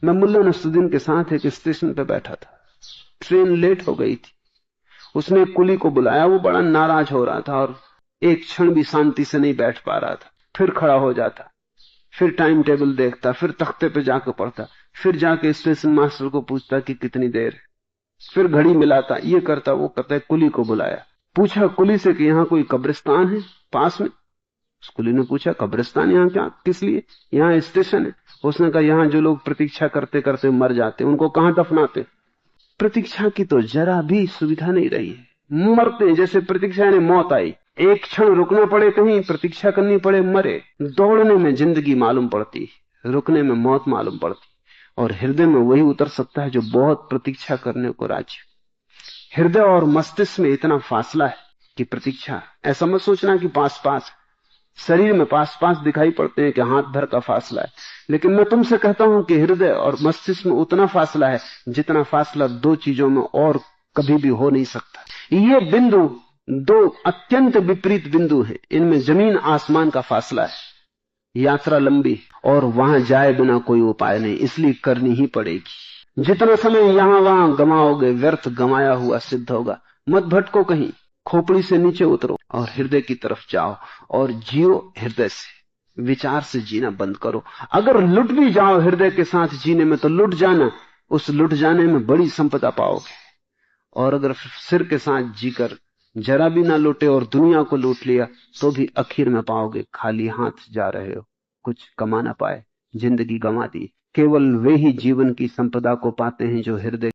मैं मुल्ला नसरुद्दीन के साथ एक स्टेशन पे बैठा था, ट्रेन लेट हो गई थी। उसने एक कुली को बुलाया, वो बड़ा नाराज हो रहा था और एक क्षण भी शांति से नहीं बैठ पा रहा था। फिर खड़ा हो जाता, फिर टाइम टेबल देखता, फिर तख्ते पे जाकर पढ़ता, फिर जाके स्टेशन मास्टर को पूछता कि कितनी देर है, फिर घड़ी मिलाता, ये करता वो करता। कुली को बुलाया, पूछा कुली से कि यहाँ कोई कब्रिस्तान है पास में। उस कुली ने पूछा, कब्रिस्तान यहाँ क्या, किस लिए? यहाँ स्टेशन है। उसने कहा, यहाँ जो लोग प्रतीक्षा करते करते मर जाते उनको कहाँ दफनाते? प्रतीक्षा की तो जरा भी सुविधा नहीं रही है, मरते जैसे प्रतीक्षा ने मौत आई, एक क्षण रुकना पड़े, कहीं प्रतीक्षा करनी पड़े, मरे। दौड़ने में जिंदगी मालूम पड़ती, रुकने में मौत मालूम पड़ती। और हृदय में वही उतर सकता है जो बहुत प्रतीक्षा करने को राजी। हृदय और मस्तिष्क में इतना फासला है कि प्रतीक्षा, ऐसा मत सोचना कि पास पास, शरीर में पास पास दिखाई पड़ते हैं कि हाथ भर का फासला है, लेकिन मैं तुमसे कहता हूं कि हृदय और मस्तिष्क में उतना फासला है जितना फासला दो चीजों में और कभी भी हो नहीं सकता। ये बिंदु दो अत्यंत विपरीत बिंदु हैं, इनमें जमीन आसमान का फासला है। यात्रा लंबी और वहां जाए बिना कोई उपाय नहीं, इसलिए करनी ही पड़ेगी। जितना समय यहां वहां गमाओगे व्यर्थ गमाया हुआ सिद्ध होगा। मत भटको कहीं, खोपड़ी से नीचे उतरो और हृदय की तरफ जाओ और जियो हृदय से, विचार से जीना बंद करो। अगर लुट भी जाओ हृदय के साथ जीने में तो लुट जाना, उस लुट जाने में बड़ी संपदा पाओगे। और अगर सिर के साथ जीकर जरा भी ना लूटे और दुनिया को लूट लिया तो भी आखिर में पाओगे खाली हाथ जा रहे हो, कुछ कमा ना पाए, जिंदगी गंवा दी। केवल वे ही जीवन की संपदा को पाते हैं जो हृदय